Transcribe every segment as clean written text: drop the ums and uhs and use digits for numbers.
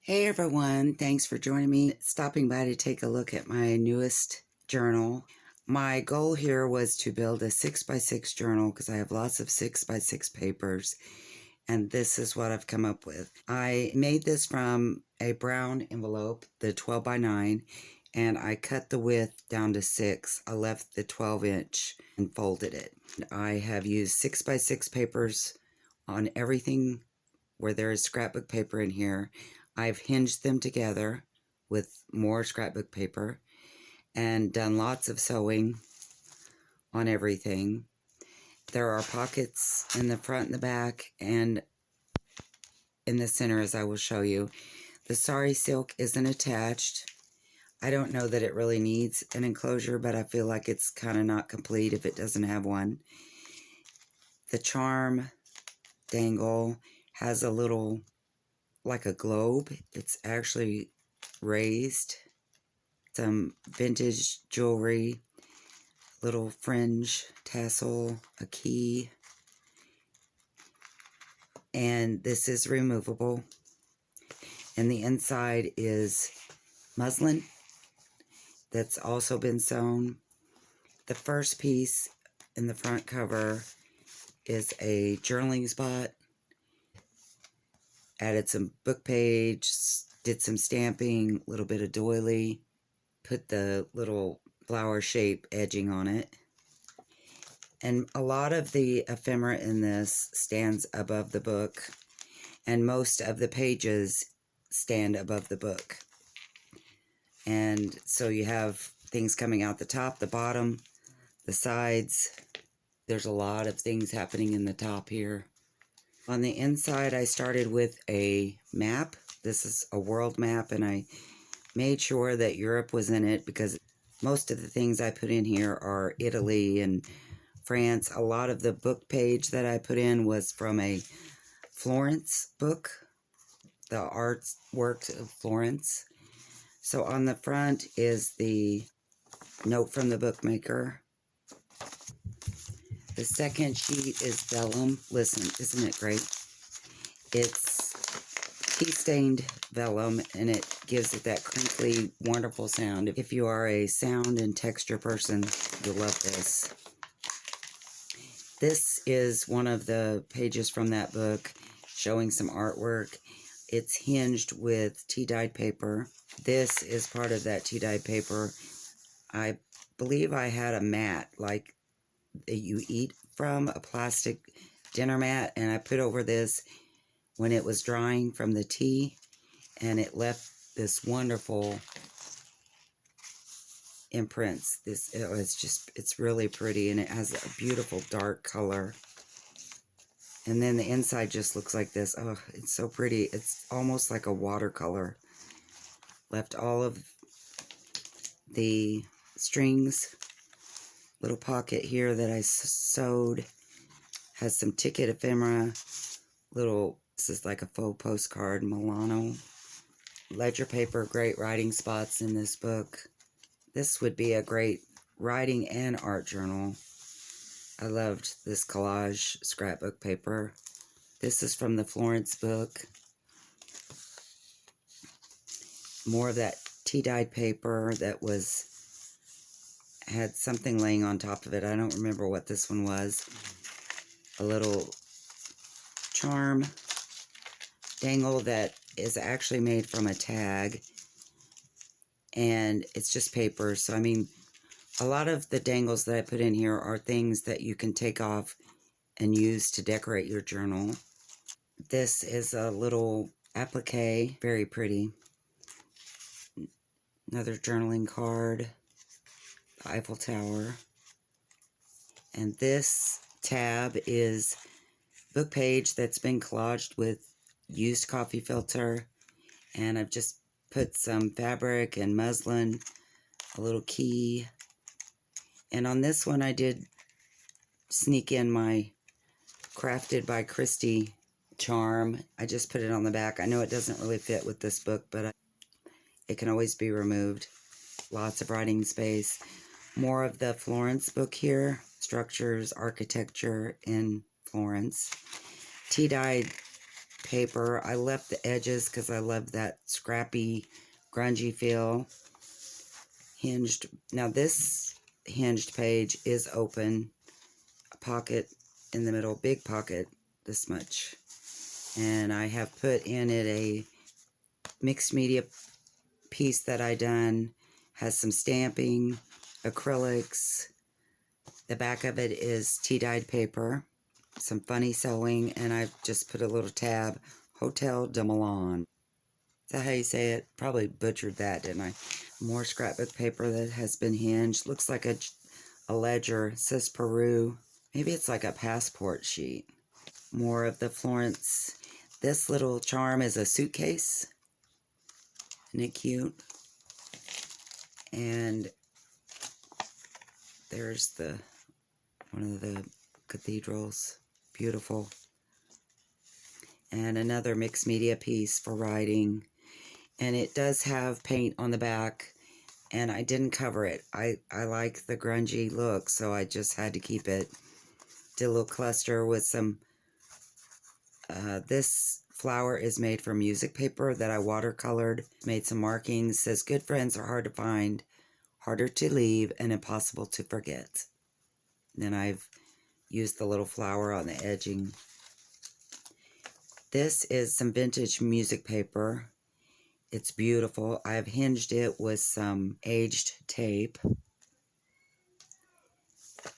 Hey everyone, thanks for joining me, stopping by to take a look at my newest journal. My goal here was to build a 6x6 journal because I have lots of 6x6 papers, and this is what I've come up with. I made this from a brown envelope, the 12x9, and I cut the width down to 6. I left the 12-inch and folded it. I have used 6x6 papers on everything where there is scrapbook paper in here. I've hinged them together with more scrapbook paper and done lots of sewing on everything. There are pockets in the front and the back and in the center, as I will show you. The sari silk isn't attached. I don't know that it really needs an enclosure, but I feel like it's kind of not complete if it doesn't have one. The charm dangle has a little, like a globe. It's actually raised. Some vintage jewelry, little fringe tassel, a key, and this is removable. And the inside is muslin that's also been sewn. The first piece in the front cover is a journaling spot. Added some book page, did some stamping, a little bit of doily, put the little flower shape edging on it. And a lot of the ephemera in this stands above the book, and most of the pages stand above the book. And so you have things coming out the top, the bottom, the sides. There's a lot of things happening in the top here. On the inside, I started with a map. This is a world map, and I made sure that Europe was in it because most of the things I put in here are Italy and France. A lot of the book page that I put in was from a Florence book, the artwork of Florence. So on the front is the note from the bookmaker. The second sheet is vellum. Listen, isn't it great? It's tea-stained vellum, and it gives it that crinkly, wonderful sound. If you are a sound and texture person, you'll love this. This is one of the pages from that book showing some artwork. It's hinged with tea-dyed paper. This is part of that tea-dyed paper. I believe I had a mat like that you eat from, a plastic dinner mat, and I put over this when it was drying from the tea, and it left this wonderful imprints. It's really pretty, and it has a beautiful dark color. And then the inside just looks like this. Oh, it's so pretty. It's almost like a watercolor. Left all of the strings. Little pocket here that I sewed. Has some ticket ephemera. This is like a faux postcard, Milano. Ledger paper, great writing spots in this book. This would be a great writing and art journal. I loved this collage scrapbook paper. This is from the Florence book. More of that tea-dyed paper that had something laying on top of it. I don't remember what this one was. A little charm dangle that is actually made from a tag, and it's just paper. So I mean, a lot of the dangles that I put in here are things that you can take off and use to decorate your journal. This is a little applique, very pretty. Another journaling card, the Eiffel Tower. And this tab is book page that's been collaged with used coffee filter, and I've just put some fabric and muslin, a little key, and on this one I did sneak in my Crafted by Christie charm. I just put it on the back. I know it doesn't really fit with this book, but it can always be removed. Lots of writing space. More of the Florence book here, Structures, Architecture in Florence. Tea-dyed paper. I left the edges because I love that scrappy, grungy feel. Hinged. Now this hinged page is open. A pocket in the middle, big pocket, this much. And I have put in it a mixed media piece that I done. Has some stamping, acrylics. The back of it is tea-dyed paper. Some funny sewing, and I've just put a little tab, Hotel de Milan. Is that how you say it? Probably butchered that, didn't I? More scrapbook paper that has been hinged. Looks like a ledger. It says Peru. Maybe it's like a passport sheet. More of the Florence. This little charm is a suitcase. Isn't it cute? And there's one of the cathedrals. Beautiful. And another mixed media piece for writing. And it does have paint on the back, and I didn't cover it. I like the grungy look, so I just had to keep it. Did a little cluster with some, this flower is made from music paper that I watercolored. Made some markings. Says, good friends are hard to find, harder to leave, and impossible to forget. And then I've used the little flower on the edging. This is some vintage music paper. It's beautiful. I've hinged it with some aged tape.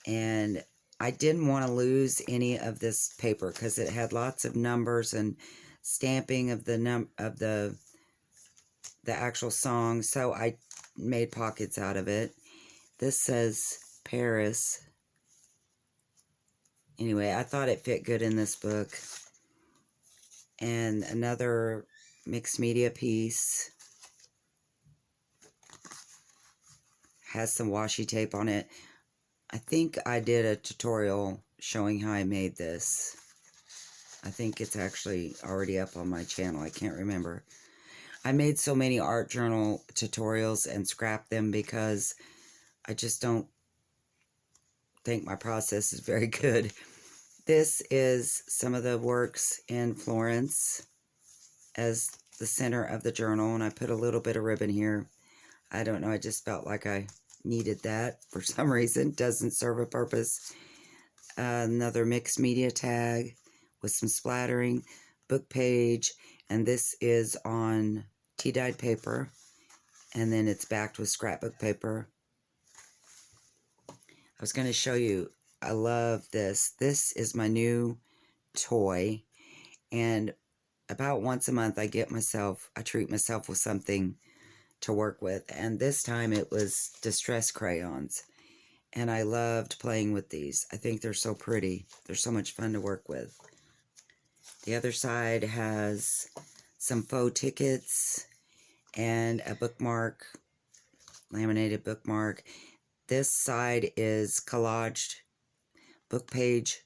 And I didn't want to lose any of this paper because it had lots of numbers and stamping of the actual song. So I made pockets out of it. This says Paris. Anyway, I thought it fit good in this book. And another mixed media piece. Has some washi tape on it. I think I did a tutorial showing how I made this. I think it's actually already up on my channel. I can't remember. I made so many art journal tutorials and scrapped them because I just don't think my process is very good. This is some of the works in Florence as the center of the journal, and I put a little bit of ribbon here. I don't know, I just felt like I needed that for some reason. Doesn't serve a purpose. Another mixed media tag with some splattering, book page, and this is on tea-dyed paper, and then it's backed with scrapbook paper. I was going to show you, I love this. This is my new toy, and about once a month I treat myself with something to work with, and this time it was distress crayons, and I loved playing with these. I think they're so pretty. They're so much fun to work with. The other side has some faux tickets and a bookmark, laminated bookmark. This side is collaged, book page,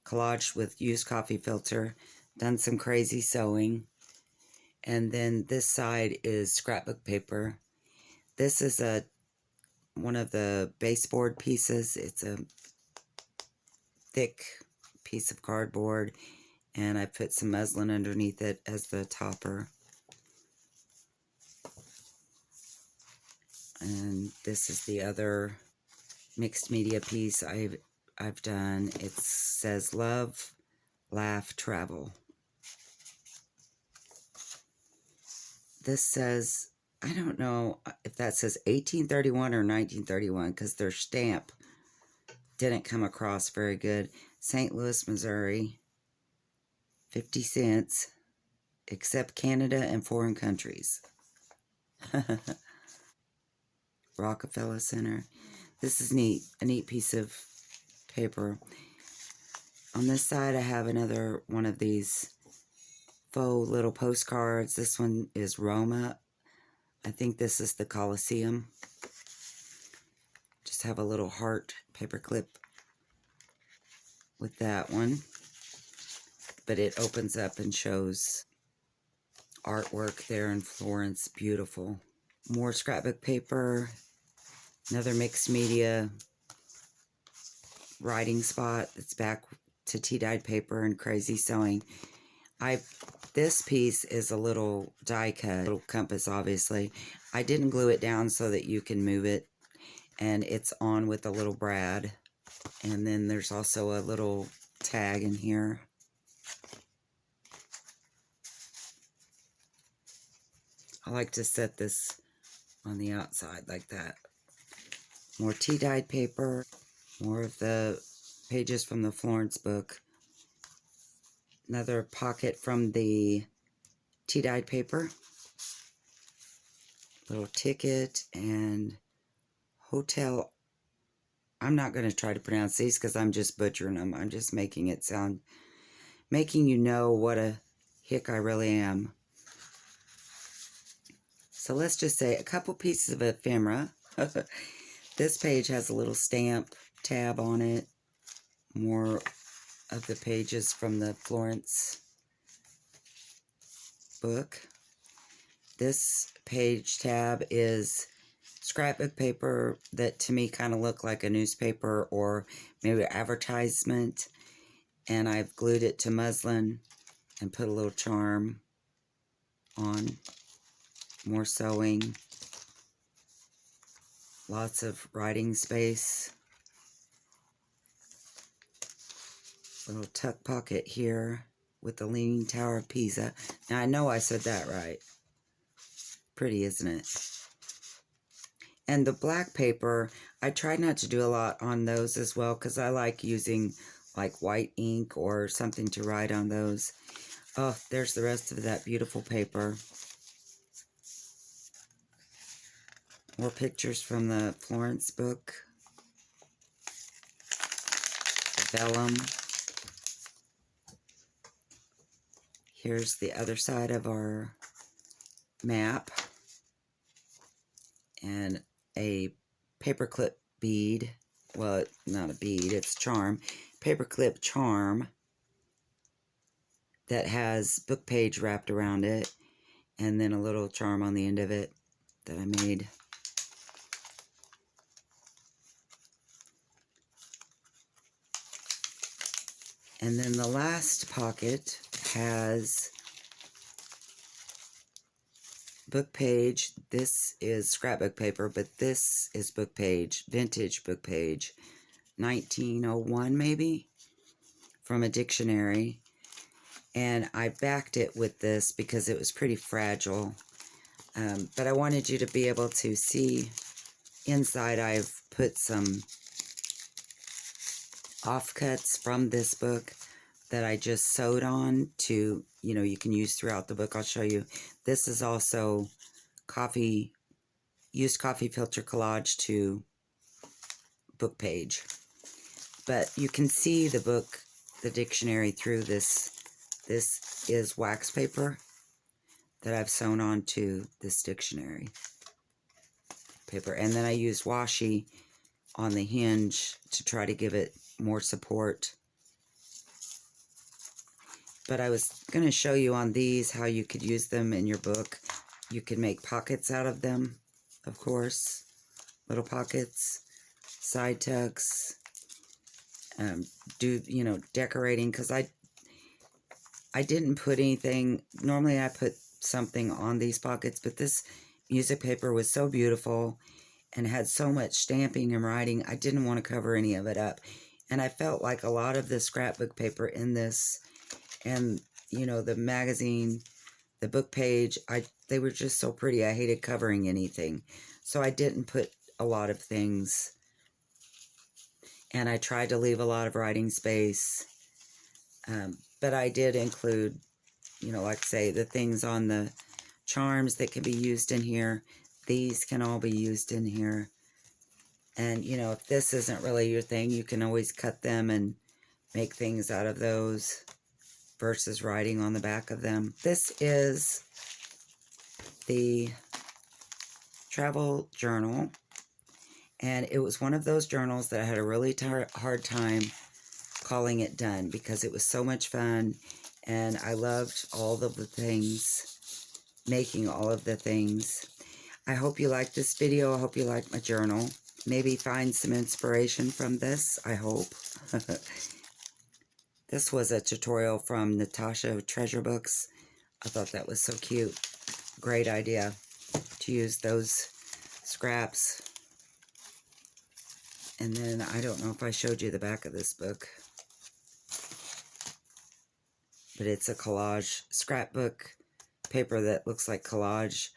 collaged with used coffee filter, done some crazy sewing. And then this side is scrapbook paper. This is one of the baseboard pieces. It's a thick piece of cardboard, and I put some muslin underneath it as the topper. And this is the other mixed media piece I've done. It says love, laugh, travel. This says, I don't know if that says 1831 or 1931 because their stamp didn't come across very good. St. Louis, Missouri, 50 cents, except Canada and foreign countries. Rockefeller Center. This is neat, a neat piece of paper. On this side I have another one of these faux little postcards. This one is Roma. I think this is the Colosseum. Just have a little heart paperclip with that one. But it opens up and shows artwork there in Florence. Beautiful. More scrapbook paper. Another mixed media writing spot that's back to tea-dyed paper and crazy sewing. This piece is a little die cut, little compass obviously. I didn't glue it down so that you can move it, and it's on with a little brad. And then there's also a little tag in here. I like to set this on the outside like that. More tea-dyed paper, more of the pages from the Florence book. Another pocket from the tea-dyed paper. Little ticket and hotel. I'm not going to try to pronounce these because I'm just butchering them. I'm just making it sound, making you know what a hick I really am. So let's just say a couple pieces of ephemera. This page has a little stamp tab on it. More of the pages from the Florence book. This page tab is scrapbook paper that to me kind of looked like a newspaper or maybe an advertisement. And I've glued it to muslin and put a little charm on. More sewing. Lots of writing space. Little tuck pocket here with the Leaning Tower of Pisa. Now I know I said that right. Pretty, isn't it? And the black paper, I tried not to do a lot on those as well because I like using like white ink or something to write on those. Oh, there's the rest of that beautiful paper. More pictures from the Florence book. The vellum. Here's the other side of our map. And a paperclip bead. Well, not a bead, it's charm. Paperclip charm that has book page wrapped around it. And then a little charm on the end of it that I made. And then the last pocket has book page. This is scrapbook paper, but this is book page, vintage book page, 1901 maybe, from a dictionary. And I backed it with this because it was pretty fragile. But I wanted you to be able to see inside. I've put some offcuts from this book that I just sewed on to, you know, you can use throughout the book. I'll show you. This is also used coffee filter collage to book page. But you can see the book, the dictionary through this. This is wax paper that I've sewn onto this dictionary paper. And then I used washi on the hinge to try to give it more support. But I was going to show you on these how you could use them in your book. You could make pockets out of them, of course. Little pockets, side tucks, do, you know, decorating. Because I didn't put anything. Normally I put something on these pockets, but this music paper was so beautiful and had so much stamping and writing. I didn't want to cover any of it up. And I felt like a lot of the scrapbook paper in this and, you know, the magazine, the book page, they were just so pretty. I hated covering anything. So I didn't put a lot of things. And I tried to leave a lot of writing space. But I did include, you know, like I say, the things on the charms that can be used in here. These can all be used in here. And, you know, if this isn't really your thing, you can always cut them and make things out of those versus writing on the back of them. This is the travel journal. And it was one of those journals that I had a really hard time calling it done because it was so much fun. And I loved all of the things, making all of the things. I hope you liked this video. I hope you liked my journal. Maybe find some inspiration from this, I hope. This was a tutorial from Natasha Treasure Books. I thought that was so cute. Great idea to use those scraps. And then I don't know if I showed you the back of this book, but it's a collage scrapbook paper that looks like collage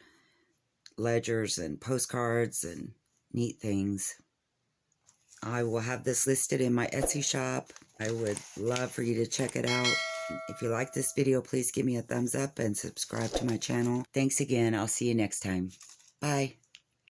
ledgers and postcards and neat things. I will have this listed in my Etsy shop. I would love for you to check it out. If you like this video, please give me a thumbs up and subscribe to my channel. Thanks again. I'll see you next time. Bye.